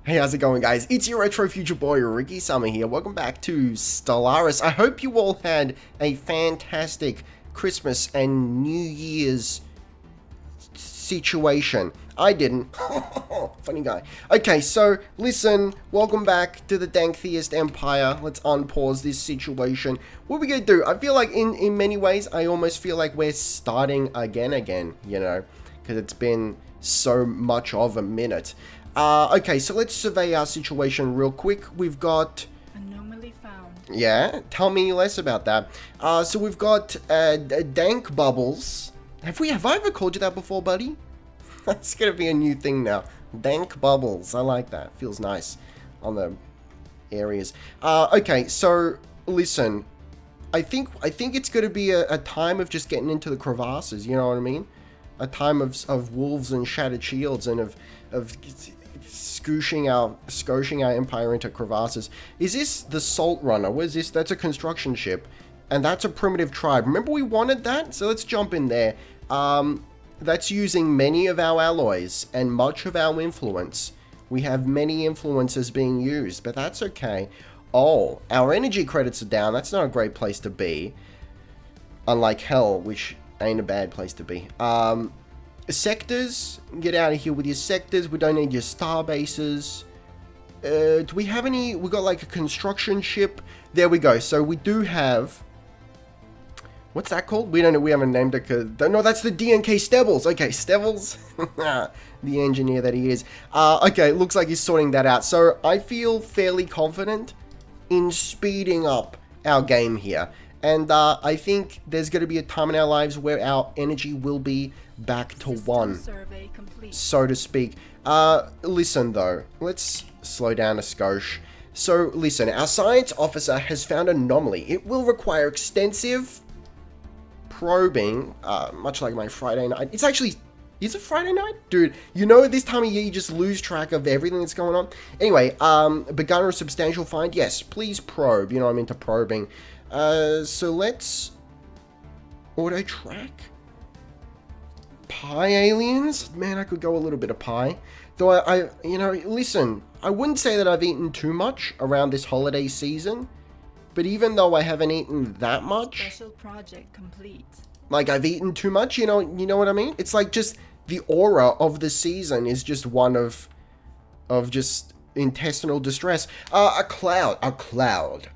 Hey, how's it going, guys? It's your retro future boy, Ricky Summer here. Welcome back to Stellaris. I hope you all had a fantastic Christmas and New Year's situation. I didn't. Funny guy. Okay, so listen, welcome back to the Dank Theist Empire. Let's unpause this situation. What are we gonna do? I feel like in many ways, I almost feel like we're starting again, you know, because it's been so much of a minute. Okay, so let's survey our situation real quick. We've got... Anomaly found. Yeah, tell me less about that. So we've got dank bubbles. Have I ever called you that before, buddy? That's gonna be a new thing now. Dank bubbles. I like that. Feels nice on the areas. Okay, so listen. I think it's gonna be a time of just getting into the crevasses. You know what I mean? A time of wolves and shattered shields and of scooshing our empire into crevasses. Is this the Salt Runner? What is this? That's a construction ship. And that's a primitive tribe. Remember we wanted that? So let's jump in there. That's using many of our alloys and much of our influence. We have many influences being used, but that's okay. Oh, our energy credits are down. That's not a great place to be. Unlike hell, which ain't a bad place to be. Sectors, get out of here with your sectors. We don't need your star bases. Do we have any? We got like a construction ship. There we go. So we do have. What's that called? We don't know. We haven't named it. No, that's the DNK Stebbles. Okay, Stebbles, the engineer that he is. Okay, looks like he's sorting that out. So I feel fairly confident in speeding up our game here. And I think there's going to be a time in our lives where our energy will be back to one, so to speak. Listen though, let's slow down a skosh. So listen, our science officer has found an anomaly. It will require extensive probing, much like my Friday night. It's actually, is it Friday night? Dude, you know this time of year you just lose track of everything that's going on. Anyway, begun a substantial find? Yes, please probe. You know I'm into probing. So let's auto track. Pie aliens? Man, I could go a little bit of pie. Though I, you know, listen, I wouldn't say that I've eaten too much around this holiday season, but even though I haven't eaten that much, special project complete. Like I've eaten too much, you know what I mean? It's like just the aura of the season is just one of just intestinal distress. A cloud.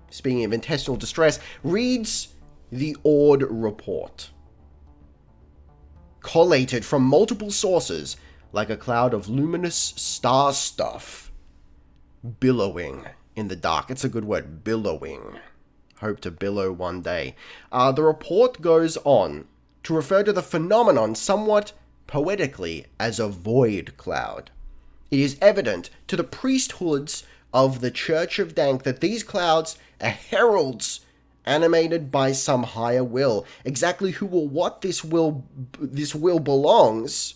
Speaking of intestinal distress, reads the Ord report. Collated from multiple sources, like a cloud of luminous star stuff. Billowing in the dark. It's a good word, billowing. Hope to billow one day. The report goes on to refer to the phenomenon somewhat poetically as a void cloud. It is evident to the priesthoods of the Church of Dank that these clouds are heralds animated by some higher will. Exactly who or what this will belongs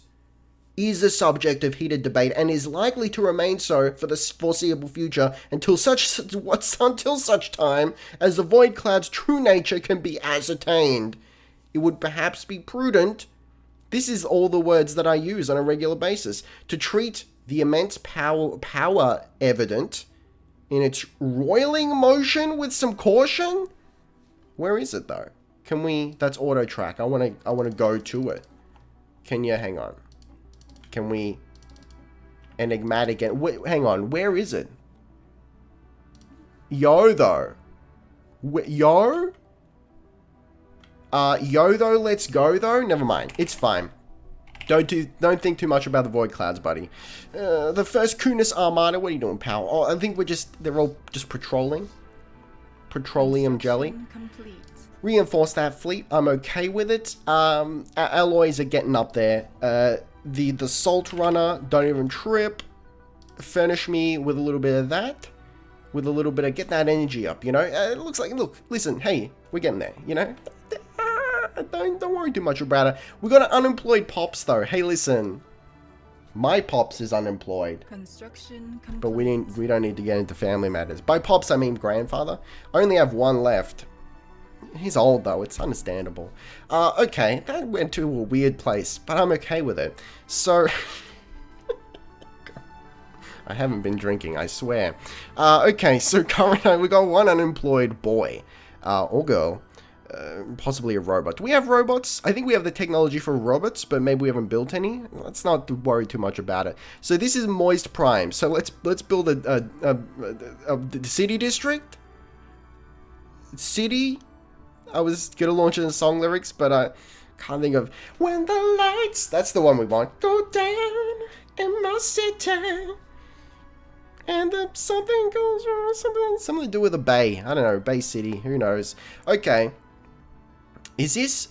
is the subject of heated debate and is likely to remain so for the foreseeable future until such time as the void cloud's true nature can be ascertained. It would perhaps be prudent, this is all the words that I use on a regular basis, to treat the immense power evident in its roiling motion with some caution. Where is it though? Can we? That's auto track. I want to go to it. Can you hang on? Can we? Enigmatic. Hang on. Where is it? Yo though. Yo. Yo though. Let's go though. Never mind. It's fine. Don't think too much about the void clouds, buddy. The first Kunis Armada. What are you doing, pal? Oh, I think they're all just patrolling. Petroleum jelly. Complete. Reinforce that fleet. I'm okay with it. Our alloys are getting up there. The Salt Runner, don't even trip. Furnish me with a little bit of that. With a little bit of, get that energy up, you know? It looks like, look, listen, hey, we're getting there, you know? Don't worry too much about it. We got an unemployed Pops though. Hey, listen. My Pops is unemployed. Construction complete. But we don't need to get into family matters. By Pops, I mean grandfather. I only have one left. He's old though, it's understandable. Okay, that went to a weird place, but I'm okay with it. So, I haven't been drinking, I swear. Okay, so currently we got one unemployed boy. Or girl. Possibly a robot. Do we have robots? I think we have the technology for robots, but maybe we haven't built any. Let's not worry too much about it. So this is Moist Prime. So let's build a city district. City. I was gonna launch it in song lyrics, but I can't think of when the lights. That's the one we want. Go down in my city, and something goes wrong. Something to do with a bay. I don't know. Bay City. Who knows? Okay.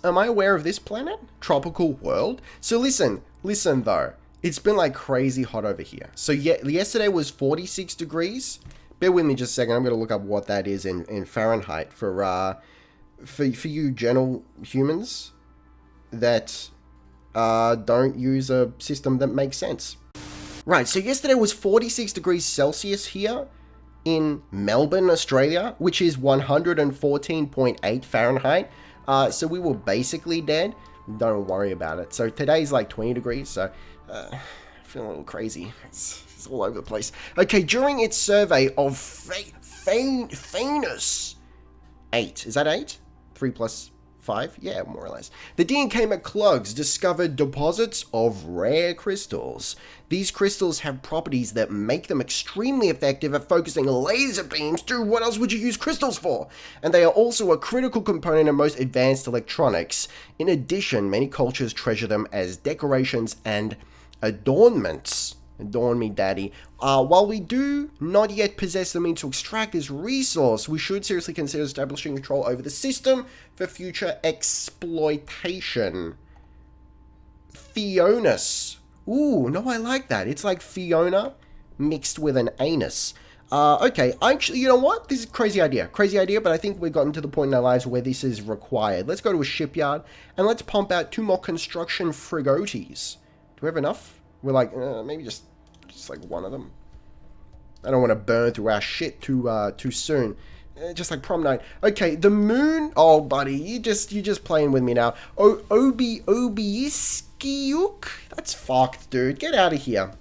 Am I aware of this planet? Tropical world? So listen though. It's been like crazy hot over here. So yesterday was 46 degrees. Bear with me just a second. I'm going to look up what that is in Fahrenheit for you general humans that don't use a system that makes sense. Right, so yesterday was 46 degrees Celsius here in Melbourne, Australia, which is 114.8 Fahrenheit. So we were basically dead. Don't worry about it. So today's like 20 degrees, so I feel a little crazy. It's all over the place. Okay, during its survey of Phaenos 8. Is that 8? 3 plus 5? Yeah, more or less. The DNK McClugs discovered deposits of rare crystals. These crystals have properties that make them extremely effective at focusing laser beams. Dude, what else would you use crystals for? And they are also a critical component in most advanced electronics. In addition, many cultures treasure them as decorations and adornments. Adorn me, daddy. While we do not yet possess the means to extract this resource, we should seriously consider establishing control over the system for future exploitation. Theonis. Ooh, no, I like that. It's like Fiona mixed with an anus. Okay, actually, you know what? This is a crazy idea. Crazy idea, but I think we've gotten to the point in our lives where this is required. Let's go to a shipyard, and let's pump out 2 more construction frigotes. Do we have enough? We're like, maybe just like one of them. I don't want to burn through our shit too soon. Just like prom night. Okay, the moon. Oh, buddy, you just playing with me now. Obieskiuk. That's fucked, dude. Get out of here.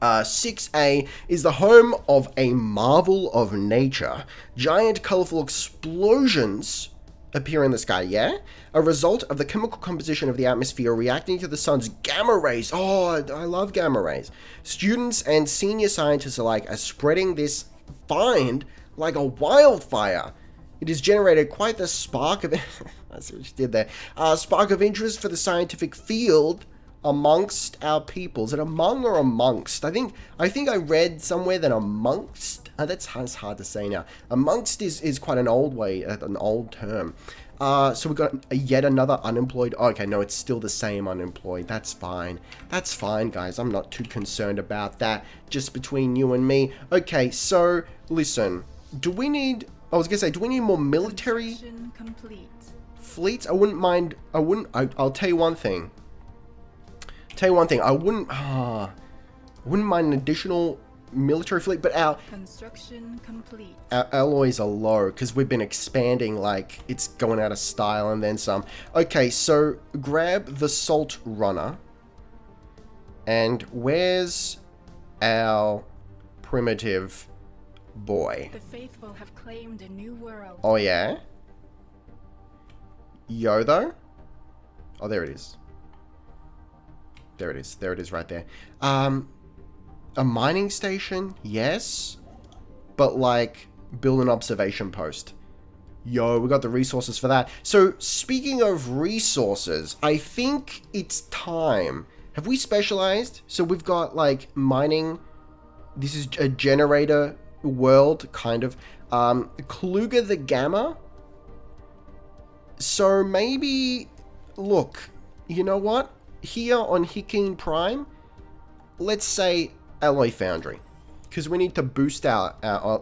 6A is the home of a marvel of nature. Giant, colorful explosions appear in the sky, yeah? A result of the chemical composition of the atmosphere reacting to the sun's gamma rays. Oh, I love gamma rays. Students and senior scientists alike are spreading this find like a wildfire. It has generated quite the spark of... I see what you did there. Spark of interest for the scientific field amongst our people. Is it among or amongst? I think I read somewhere that amongst... that's hard to say now. Amongst is quite an old term. So we've got yet another unemployed. Oh, okay, no, it's still the same unemployed. That's fine. That's fine, guys. I'm not too concerned about that. Just between you and me. Okay, so listen. Do we need more military fleets? I'll tell you one thing. I wouldn't mind an additional military fleet, but our alloys are low because we've been expanding like it's going out of style and then some. Okay, so grab the Salt Runner. And where's our primitive boy? The faithful have claimed a new world. Oh yeah? Though? Oh, there it is. There it is right there. A mining station, yes, but like build an observation post. Yo, we got the resources for that. So speaking of resources, I think it's time. Have we specialized? So we've got like mining. This is a generator world, kind of. Kluger the Gamma. So maybe, look, you know what? Here on Hikeen Prime, let's say Alloy Foundry, because we need to boost our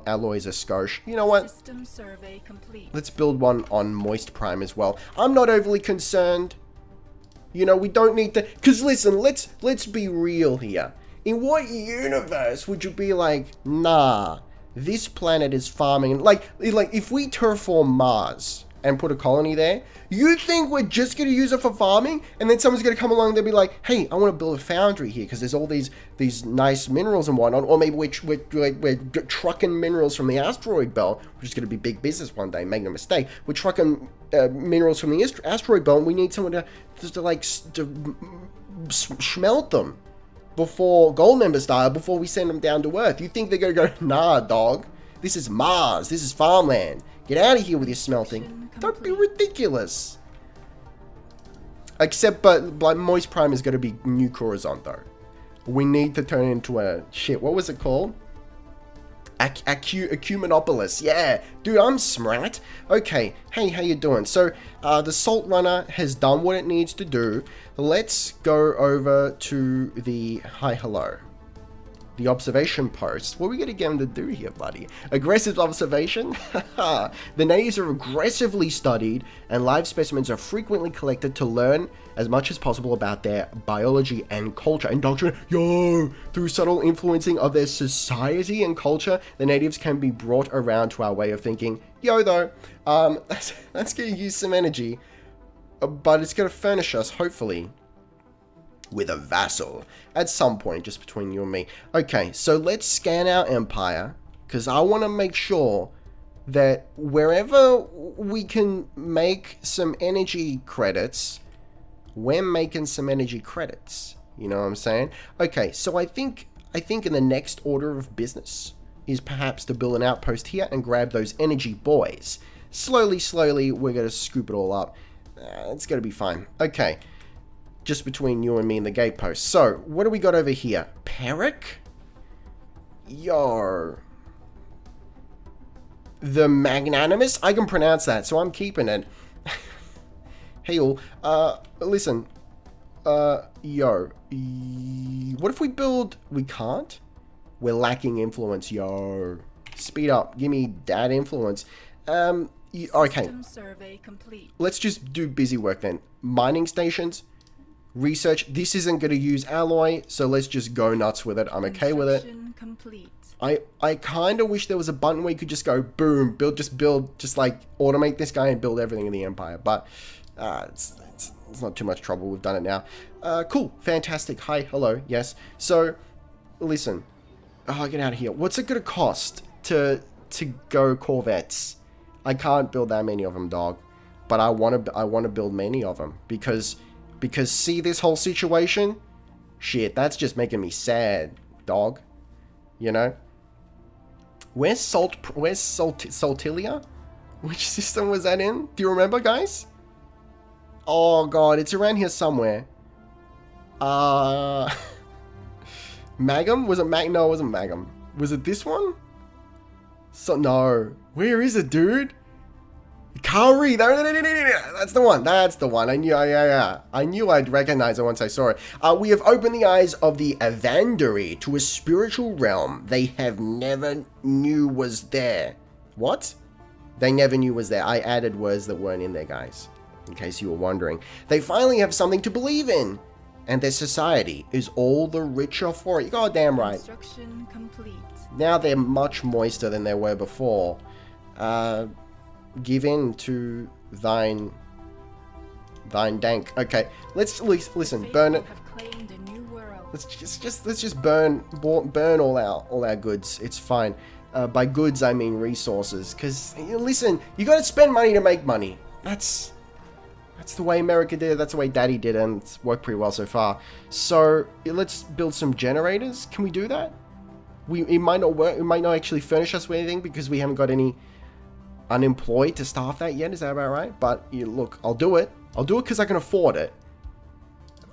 alloys a skosh. You know what? System survey complete. Let's build one on Moist Prime as well. I'm not overly concerned. You know, we don't need to... Because listen, let's be real here. In what universe would you be like, nah, this planet is farming... Like if we terraform Mars, and put a colony there? You think we're just going to use it for farming? And then someone's going to come along and they'll be like, hey, I want to build a foundry here because there's all these nice minerals and whatnot. Or maybe we're trucking minerals from the asteroid belt, which is going to be big business one day, make no mistake. We're trucking minerals from the asteroid belt and we need someone to smelt them before gold member style, before we send them down to Earth. You think they're going to go, nah, dog. This is Mars. This is farmland. Get out of here with your smelting. Don't be ridiculous. Except, but like Moist Prime is going to be New Coruscant though. We need to turn it into a shit. What was it called? Ecumenopolis. Yeah, dude, I'm smart. Okay, hey, how you doing? So, the Salt Runner has done what it needs to do. Let's go over to the hi, hello. The observation post. What are we going to get him to do here, buddy? Aggressive observation? The natives are aggressively studied, and live specimens are frequently collected to learn as much as possible about their biology and culture. Indoctrinate, through subtle influencing of their society and culture, the natives can be brought around to our way of thinking. Though, that's going to use some energy, but it's going to furnish us, hopefully, with a vassal at some point, just between you and me. Okay, so let's scan our empire, because I want to make sure that wherever we can make some energy credits, we're making some energy credits. You know what I'm saying? Okay, so I think in the next order of business is perhaps to build an outpost here and grab those energy boys. Slowly, we're going to scoop it all up. It's going to be fine. Okay. Just between you and me and the gatepost. So, what do we got over here? Peric? The Magnanimous? I can pronounce that, so I'm keeping it. Hey all, listen. What if we build... We can't? We're lacking influence, Speed up. Give me that influence. Okay. System survey complete. Let's just do busy work then. Mining stations. Research. This isn't going to use alloy, so let's just go nuts with it. I'm okay with it. Complete. I kind of wish there was a button where you could just go boom, just like automate this guy and build everything in the empire. But it's not too much trouble. We've done it now. Cool, fantastic. Hi, hello, yes. So, listen. Get out of here. What's it going to cost to go Corvettes? I can't build that many of them, dog. But I want to build many of them because see this whole situation? Shit, that's just making me sad, dog. You know? Where's Saltilia? Which system was that in? Do you remember, guys? Oh god, it's around here somewhere. Magum? Was it No, it wasn't Magum. Was it this one? No. Where is it, dude? Kauri, that's the one. That's the one. I knew, yeah. I knew I'd recognize it once I saw it. We have opened the eyes of the Evandari to a spiritual realm they have never knew was there. What? They never knew was there. I added words that weren't in there, guys. In case you were wondering. They finally have something to believe in. And their society is all the richer for it. Goddamn right. Construction complete. Now they're much moister than they were before. Give in to thine dank. Okay, let's listen. Burn it. Have claimed a new world. Let's just burn all our goods. It's fine. By goods I mean resources. Cause listen, you got to spend money to make money. That's the way America did it. That's the way Daddy did it, and it's worked pretty well so far. So let's build some generators. Can we do that? It might not work. It might not actually furnish us with anything because we haven't got any unemployed to staff that yet. Is that about right? But look, I'll do it. I'll do it because I can afford it.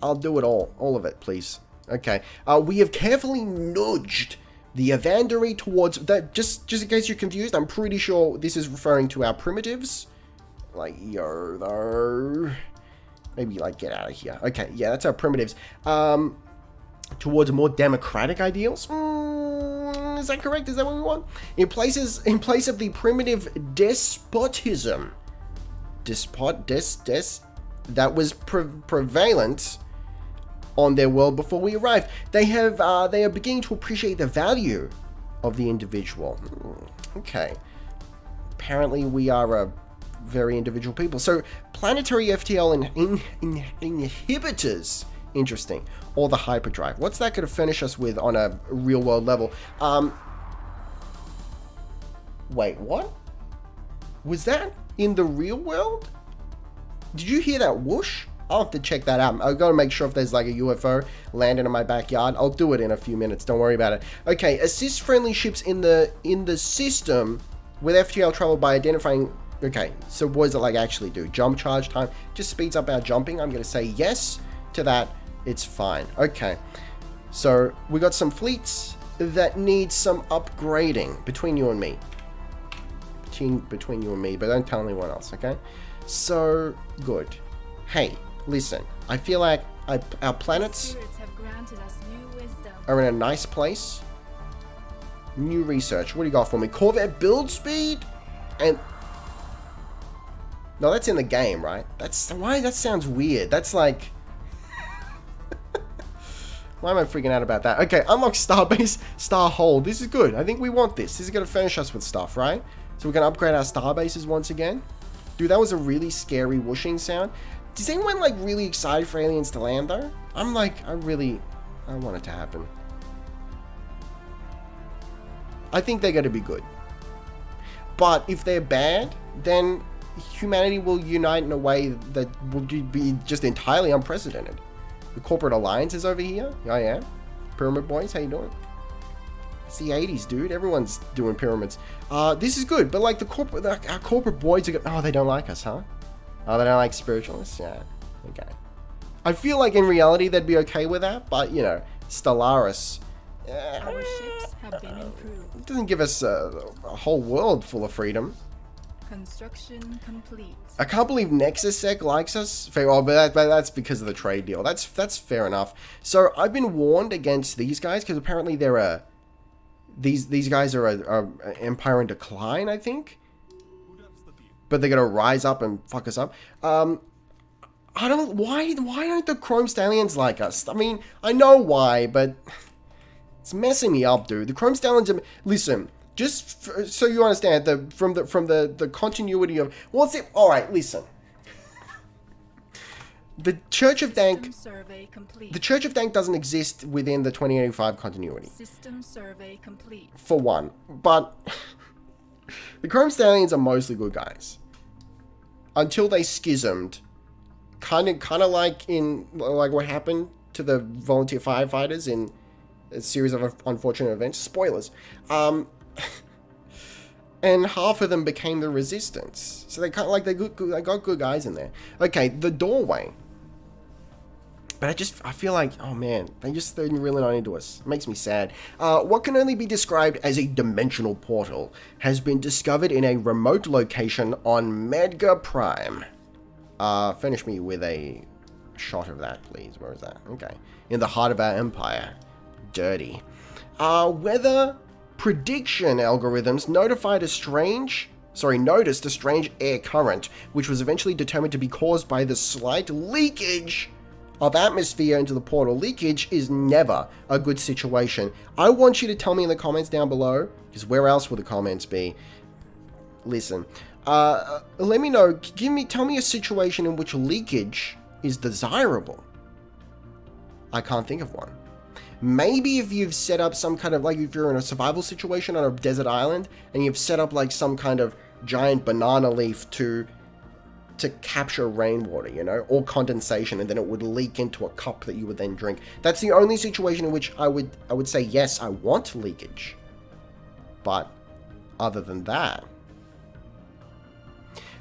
I'll do it all of it, please. Okay. We have carefully nudged the Evandari towards that. Just in case you're confused, I'm pretty sure this is referring to our primitives. Like maybe like get out of here. Okay, yeah, that's our primitives. Towards more democratic ideals. Is that correct? Is that what we want? In place of the primitive despotism, that was prevalent on their world before we arrived. They are beginning to appreciate the value of the individual. Okay. Apparently we are a very individual people. So planetary FTL inhibitors, interesting, or the hyperdrive. What's that going to furnish us with on a real world level? Wait, what? Was that in the real world? Did you hear that whoosh? I'll have to check that out. I've got to make sure if there's like a UFO landing in my backyard. I'll do it in a few minutes. Don't worry about it. Okay, assist friendly ships in the system with FTL travel by identifying... Okay, so what does it like actually do? Jump charge time just speeds up our jumping. I'm going to say yes to that. It's fine. Okay, so we got some fleets that need some upgrading between you and me. Between you and me, but don't tell anyone else, okay? So, good. Hey, listen, I feel like our planets have granted us new wisdom. Are in a nice place. New research. What do you got for me? Corvette build speed? And... No, that's in the game, right? That's... Why? That sounds weird. That's like... Why am I freaking out about that? Okay, unlock Starbase, Star Hold. This is good. I think we want this. This is going to furnish us with stuff, right? So we're going to upgrade our Starbases once again. Dude, that was a really scary whooshing sound. Is anyone, like, really excited for aliens to land, though? I'm like, I want it to happen. I think they're going to be good. But if they're bad, then humanity will unite in a way that will be just entirely unprecedented. The corporate alliance is over here. I am. Pyramid Boys, how you doing? It's the 80s, dude. Everyone's doing pyramids. This is good, but like our corporate boys are oh, they don't like us, huh? Oh, they don't like spiritualists? Yeah. Okay. I feel like in reality they'd be okay with that, but you know, Stellaris. Our ships have been improved. It doesn't give us a whole world full of freedom. Construction complete. I can't believe NexusSec likes us. Well, but that's because of the trade deal. That's fair enough. So I've been warned against these guys because apparently they're a... These guys are an empire in decline, I think. But they're gonna rise up and fuck us up. I don't... Why don't the Chrome Stallions like us? I mean, I know why, but... It's messing me up, dude. The Chrome Stallions are... Listen, just so you understand, from the continuity of... What's it... Alright, listen. The Church of Dank... The Church of Dank doesn't exist within the 2085 continuity. System survey complete. For one. But... the Chrome Stallions are mostly good guys. Until they schismed. Kind of like what happened to the volunteer firefighters in a series of unfortunate events. Spoilers. And half of them became the resistance. So they kind of like they got good guys in there. Okay, the doorway. But I feel like, oh man, they're really not into us. It makes me sad. What can only be described as a dimensional portal has been discovered in a remote location on Medgar Prime. Finish me with a shot of that, please. Where is that? Okay. In the heart of our empire. Dirty. Weather prediction algorithms noticed a strange air current, which was eventually determined to be caused by the slight leakage of atmosphere into the portal. Leakage is never a good situation. I want you to tell me in the comments down below, because where else would the comments be? Listen, let me know, tell me a situation in which leakage is desirable. I can't think of one. Maybe if you've set up some kind of, like if you're in a survival situation on a desert island, and you've set up like some kind of giant banana leaf to capture rainwater, you know, or condensation, and then it would leak into a cup that you would then drink. That's the only situation in which I would say, yes, I want leakage. But other than that,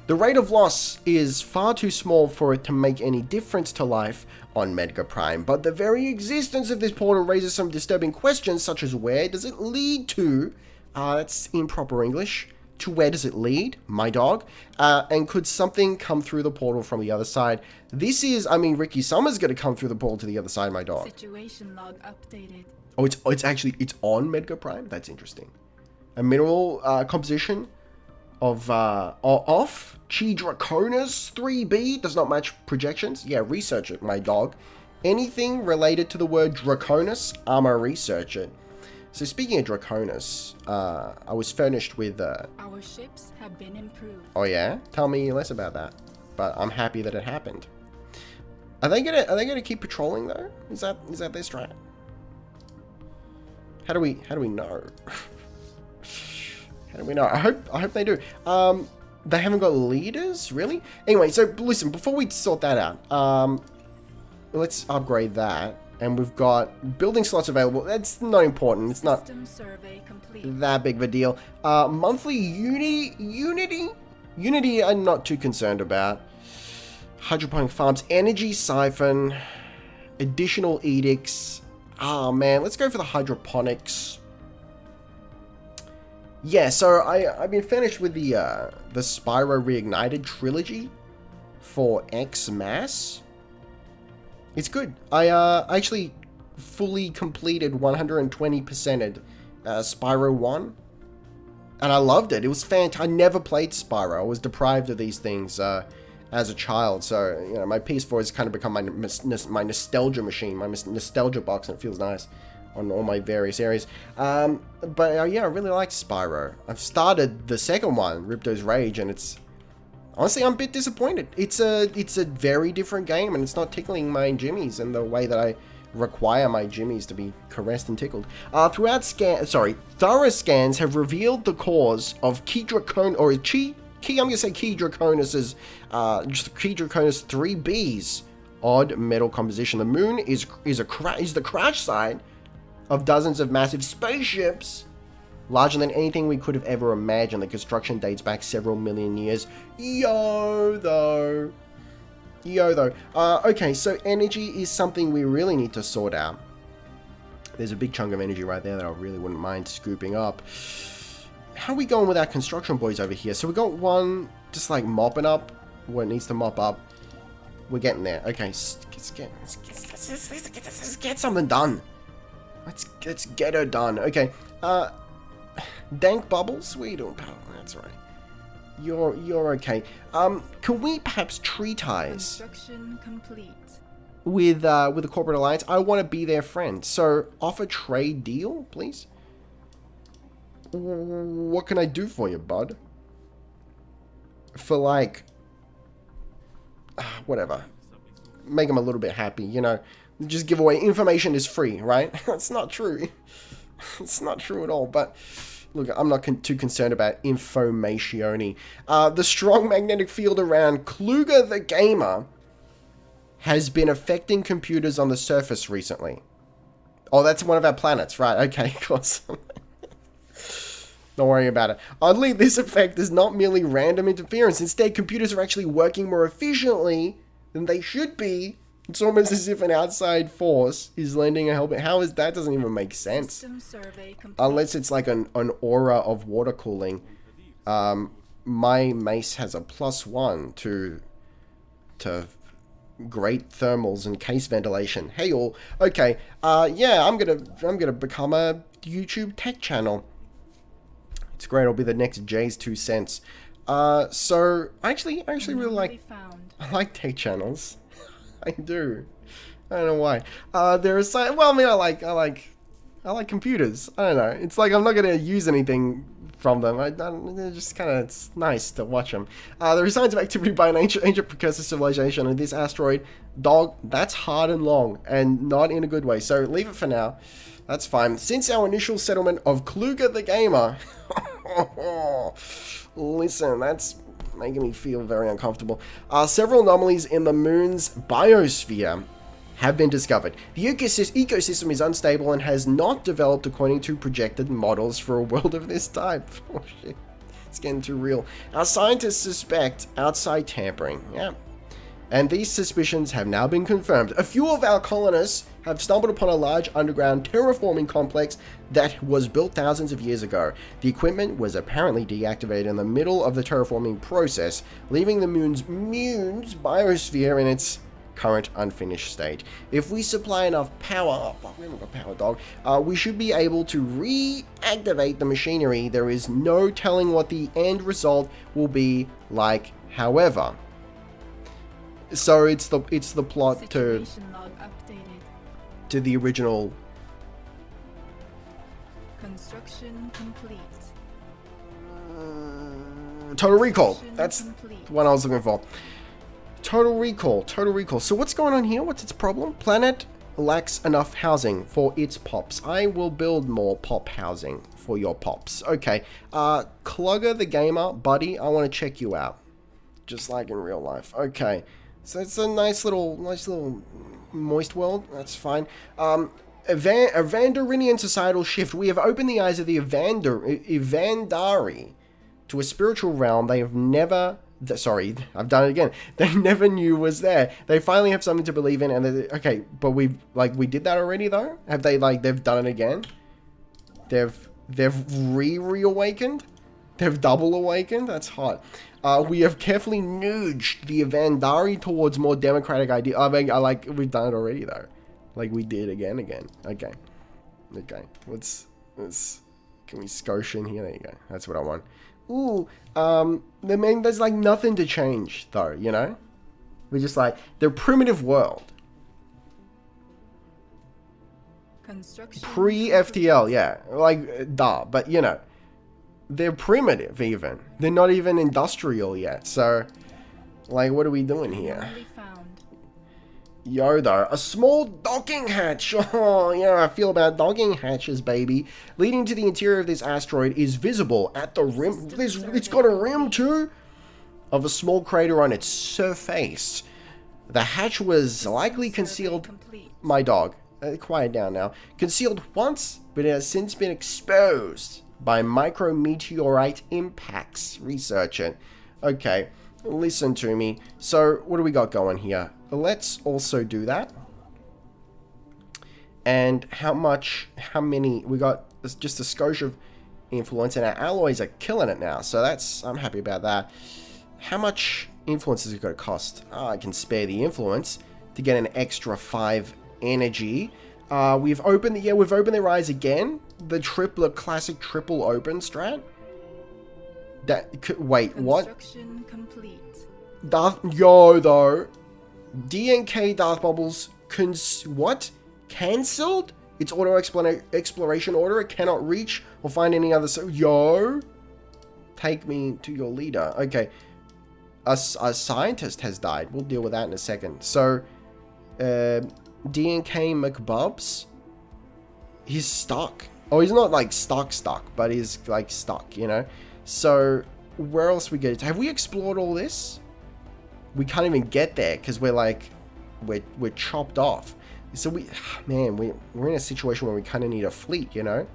the rate of loss is far too small for it to make any difference to life on Medgar Prime, but the very existence of this portal raises some disturbing questions, such as where does it lead to? That's improper English. To where does it lead, my dog? And could something come through the portal from the other side? This is, I mean, Ricky Summers going to come through the portal to the other side, my dog. Situation log updated. Oh, it's on Medgar Prime? That's interesting. A mineral composition of off Chi Draconis 3B does not match projections. Yeah, research it, my dog. Anything related to the word Draconis, I'ma research it. So speaking of Draconis, I was furnished with... Our ships have been improved. Oh yeah? Tell me less about that. But I'm happy that it happened. Are they gonna keep patrolling though? Is that their strat? How do we know? How do we know? I hope they do. They haven't got leaders, really? Anyway, so listen, before we sort that out, let's upgrade that. And we've got building slots available. That's not important. It's not System survey complete. that big of a deal. Monthly Unity I'm not too concerned about. Hydroponic farms, energy siphon, additional edicts. Ah, man, let's go for the hydroponics. Yeah, so I've been finished with the Spyro Reignited trilogy for X Mass. It's good. I actually fully completed 120%ed Spyro 1. And I loved it. It was fantastic. I never played Spyro. I was deprived of these things as a child. So, you know, my PS4 has kind of become my nostalgia machine, my nostalgia box, and it feels nice on all my various areas. But yeah, I really like Spyro. I've started the second one, Ripto's Rage, and it's... Honestly, I'm a bit disappointed. It's a very different game, and it's not tickling my jimmies in the way that I require my jimmies to be caressed and tickled. Thorough scans have revealed the cause of Key Draconis' Key Draconis 3B's odd metal composition. The moon is the crash site of dozens of massive spaceships, larger than anything we could have ever imagined. The construction dates back several million years. Yo, though. Okay, so energy is something we really need to sort out. There's a big chunk of energy right there that I really wouldn't mind scooping up. How are we going with our construction boys over here? So we got one just like mopping up what it needs to mop up. We're getting there. Okay, let's get something done. Let's get her done. Okay, Dank Bubbles, what are you doing, pal? That's right. You're okay. Can we perhaps treatize Construction complete. with the corporate alliance? I want to be their friend. So offer trade deal, please. What can I do for you, bud? For like, whatever. Make them a little bit happy, you know. Just give away information is free, right? That's not true. It's not true at all, but look, I'm not too concerned about informatione. The strong magnetic field around Kluger the Gamer has been affecting computers on the surface recently. Oh, that's one of our planets, right? Okay, of course. Don't worry about it. Oddly, this effect is not merely random interference. Instead, computers are actually working more efficiently than they should be. It's almost as if an outside force is lending a helping. How is that? Doesn't even make sense. System survey complete. Unless it's like an aura of water cooling. My mace has a +1 to great thermals and case ventilation. Hey all. Okay. Yeah, I'm gonna become a YouTube tech channel. It's great. It'll be the next Jay's 2 cents. So I actually really like. I like tech channels. I do. I don't know why. There is well, I mean, I like computers. I don't know. It's like I'm not gonna use anything from them. They're just kind of, it's nice to watch them. There are signs of activity by an ancient precursor civilization on this asteroid. Dog, that's hard and long, and not in a good way. So leave it for now. That's fine. Since our initial settlement of Kluger the Gamer, listen, that's making me feel very uncomfortable. Several anomalies in the moon's biosphere have been discovered. The ecosystem is unstable and has not developed according to projected models for a world of this type. Oh shit, it's getting too real. Our scientists suspect outside tampering. Yeah. And these suspicions have now been confirmed. A few of our colonists have stumbled upon a large underground terraforming complex that was built thousands of years ago. The equipment was apparently deactivated in the middle of the terraforming process, leaving the moon's biosphere in its current unfinished state. If we supply enough power, we haven't got power, dog, we should be able to reactivate the machinery. There is no telling what the end result will be like, however. So it's the plot Situation log updated. to the original Construction complete. Total recall. Construction That's complete. the one I was looking for. Total recall. Total recall. So what's going on here? What's its problem? Planet lacks enough housing for its pops. I will build more pop housing for your pops. Okay. Clugger the gamer, buddy, I want to check you out. Just like in real life. Okay. So it's a nice little moist world. That's fine. Evanderinian societal shift. We have opened the eyes of the Evandari to a spiritual realm they have never... Sorry, I've done it again. They never knew was there. They finally have something to believe in, and okay, but we did that already though. Have they they've done it again? They've reawakened. They've double awakened. That's hot. We have carefully nudged the Evandari towards more democratic ideas. I mean, we've done it already though. Like we did again. Okay. Let's can we Scotian here? There you go. That's what I want. Ooh, I mean, there's like nothing to change though, you know? We're just like, the primitive world. Construction Pre-FTL, yeah. Like, duh, but you know. They're primitive even. They're not even industrial yet, so... Like, what are we doing here? only found. Yo, though, a small docking hatch. Oh, yeah, I feel about docking hatches, baby. Leading to the interior of this asteroid is visible at the rim. It's got a rim, too, of a small crater on its surface. The hatch was likely concealed... Complete. My dog. Quiet down now. Concealed once, but it has since been exposed by micrometeorite impacts. Research it. Okay, listen to me. So, what do we got going here? Let's also do that. And how many, we got just a skosh of influence, and our alloys are killing it now. So that's, I'm happy about that. How much influence is it going to cost? I can spare the influence to get an extra 5 energy. We've opened their eyes again. The classic triple open strat. Wait, what? Construction complete. Yo, though. DNK Darth Bubbles what? Cancelled? Its auto exploration order. It cannot reach or find any other. Yo, take me to your leader. Okay, a scientist has died. We'll deal with that in a second. So, DNK McBubs, he's stuck. Oh, he's not like stuck, but he's like stuck. You know. So, where else we get? Have we explored all this? We can't even get there because we're chopped off. So we're in a situation where we kind of need a fleet, you know.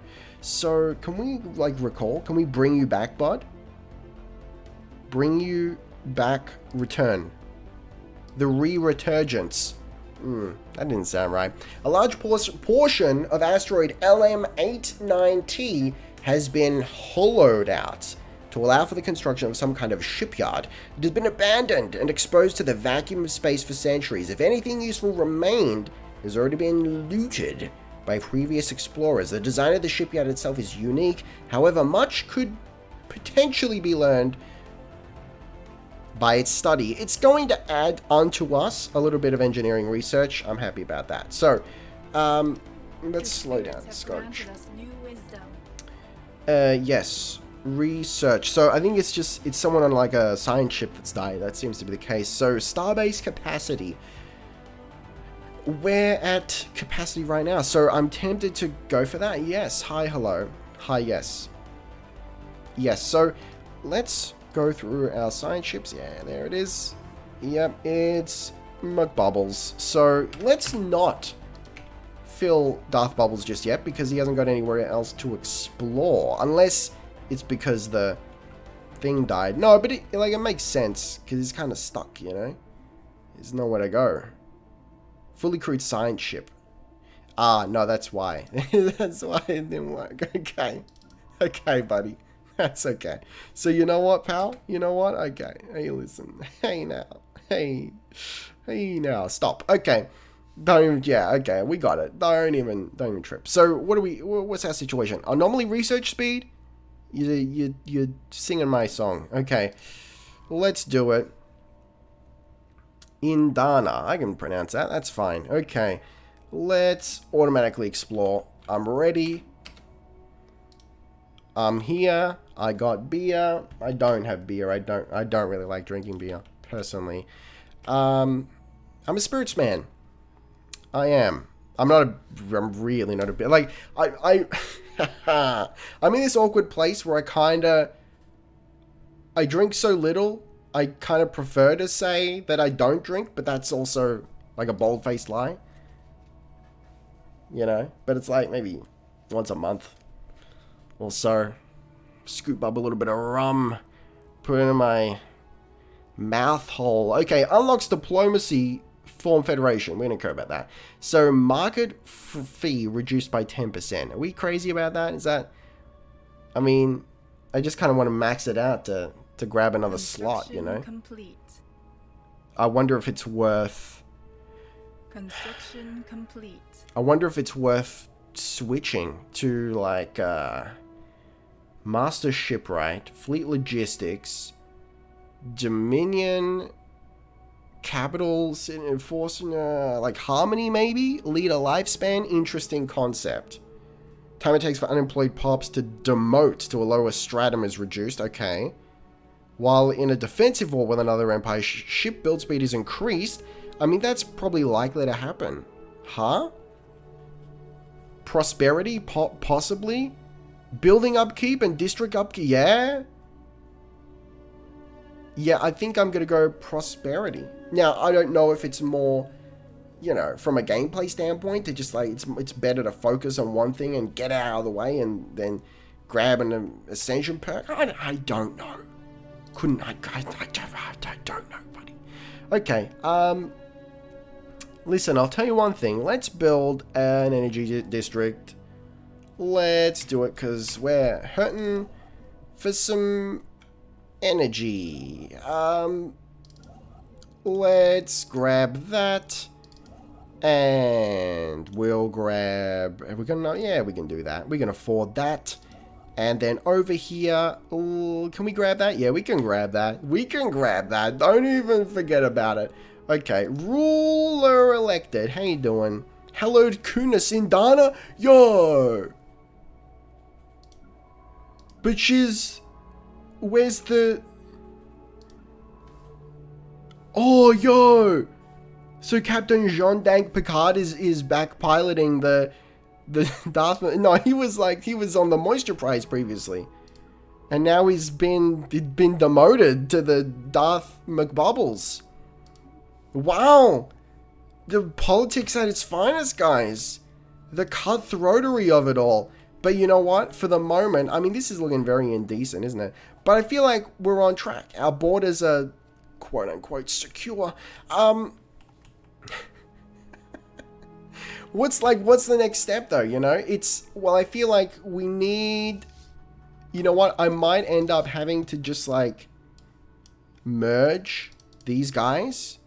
So can we recall? Can we bring you back, bud? Bring you back. Return. The Re-Return-Geance. That didn't sound right. A large portion of asteroid LM89T has been hollowed out to allow for the construction of some kind of shipyard. It has been abandoned and exposed to the vacuum of space for centuries. If anything useful remained, it has already been looted by previous explorers. The design of the shipyard itself is unique. However, much could potentially be learned by its study. It's going to add onto us a little bit of engineering research. I'm happy about that. So, let's slow down, Scotch. Yes. Research. So I think it's someone on like a science ship that's died. That seems to be the case. So starbase capacity. We're at capacity right now. So I'm tempted to go for that. Yes. Hi, hello. Hi, yes. Yes. So let's go through our science ships. Yeah, there it is. Yep, it's McBubbles. So let's not fill Darth Bubbles just yet because he hasn't got anywhere else to explore. Unless it's because the thing died. No, but it makes sense because he's kind of stuck, you know? There's nowhere to go. Fully crewed science ship. Ah, no, that's why. That's why it didn't work. Okay. Okay, buddy. That's okay. So you know what, pal? You know what? Okay. Hey, listen. Hey, now. Hey. Hey, now. Stop. Okay. Okay, we got it. Don't even trip. So what's our situation? Anomaly research speed? You're singing my song. Okay, let's do it. Indana. I can pronounce that. That's fine. Okay, let's automatically explore. I'm ready. I'm here. I got beer. I don't have beer. I don't really like drinking beer, personally. I'm a spirits man. I am. I'm really not a bit like I'm in this awkward place where I drink so little. I kind of prefer to say that I don't drink, but that's also like a bold-faced lie. You know, but it's like maybe once a month or so. Scoop up a little bit of rum, put it in my mouth hole. Okay, unlocks diplomacy, form federation. We don't care about that. So market fee reduced by 10%. Are we crazy about that? Is that? I mean, I just kind of want to max it out to grab another slot, you know. Complete. I wonder if it's worth. Construction complete. I wonder if it's worth switching to like Master Shipwright, Fleet Logistics, Dominion, Capitals, Enforcing, like Harmony maybe? Leader Lifespan, interesting concept. Time it takes for unemployed pops to demote to a lower stratum is reduced, okay. While in a defensive war with another empire, ship build speed is increased. I mean, that's probably likely to happen. Huh? Prosperity? Possibly? Building upkeep and district upkeep? Yeah? Yeah, I think I'm going to go prosperity. Now, I don't know if it's more, you know, from a gameplay standpoint, to just like, it's better to focus on one thing and get out of the way and then grab an ascension perk. I don't know. I don't know, buddy. Okay, listen, I'll tell you one thing. Let's build an energy district. Let's do it, because we're hurting for some energy. Let's grab that. And we'll grab... Are we gonna... Yeah, we can do that. We can afford that. And then over here... can we grab that? Yeah, we can grab that. We can grab that. Don't even forget about it. Okay, ruler elected. How you doing? Hello, Kuna Sindana? Yo! But she's... Where's the... Oh, yo! So Captain Jean Dank Picard is back piloting the Darth... No, he was on the Moisture Prize previously. And now he's been demoted to the Darth McBubbles. Wow! The politics at its finest, guys. The cutthroatery of it all. But you know what? For the moment, I mean, this is looking very indecent, isn't it? But I feel like we're on track. Our borders are quote-unquote secure. What's the next step, though, you know? Well, I feel like we need... You know what? I might end up having to just, like, merge these guys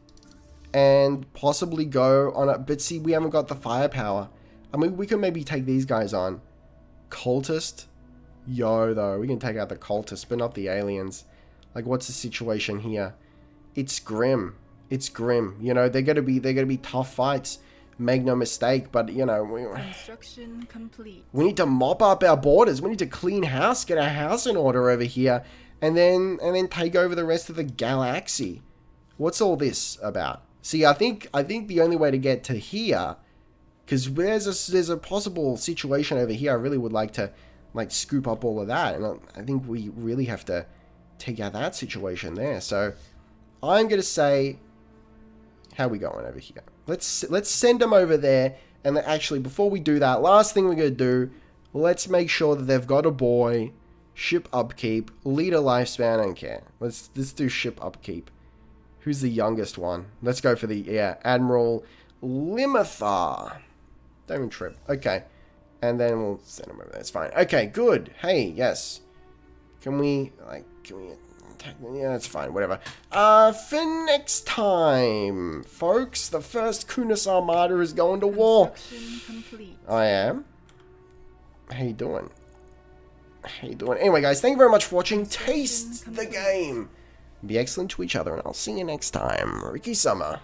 and possibly go on a... But see, we haven't got the firepower. I mean, we can maybe take these guys on. Cultist? Yo, though. We can take out the cultists, but not the aliens. Like, what's the situation here? It's grim. It's grim. You know, they're gonna be tough fights. Make no mistake, but you know, construction complete. We need to mop up our borders. We need to clean house, get our house in order over here, and then take over the rest of the galaxy. What's all this about? See, I think the only way to get to here, because there's a possible situation over here. I really would like to like scoop up all of that, and I think we really have to take out that situation there. So I'm gonna say, how are we going over here? Let's send them over there. And actually, before we do that, last thing we're going to do, let's make sure that they've got a boy, ship upkeep, leader lifespan, I don't care. Let's do ship upkeep. Who's the youngest one? Let's go for the, Admiral Limithar. Don't even trip. Okay. And then we'll send him over there. It's fine. Okay, good. Hey, yes. Can we... Yeah, that's fine, whatever. For next time, folks, the first Kunis Armada is going to war. Complete. I am. How you doing? How you doing? Anyway, guys, thank you very much for watching. Taste the game. Be excellent to each other, and I'll see you next time. Ricky Summer.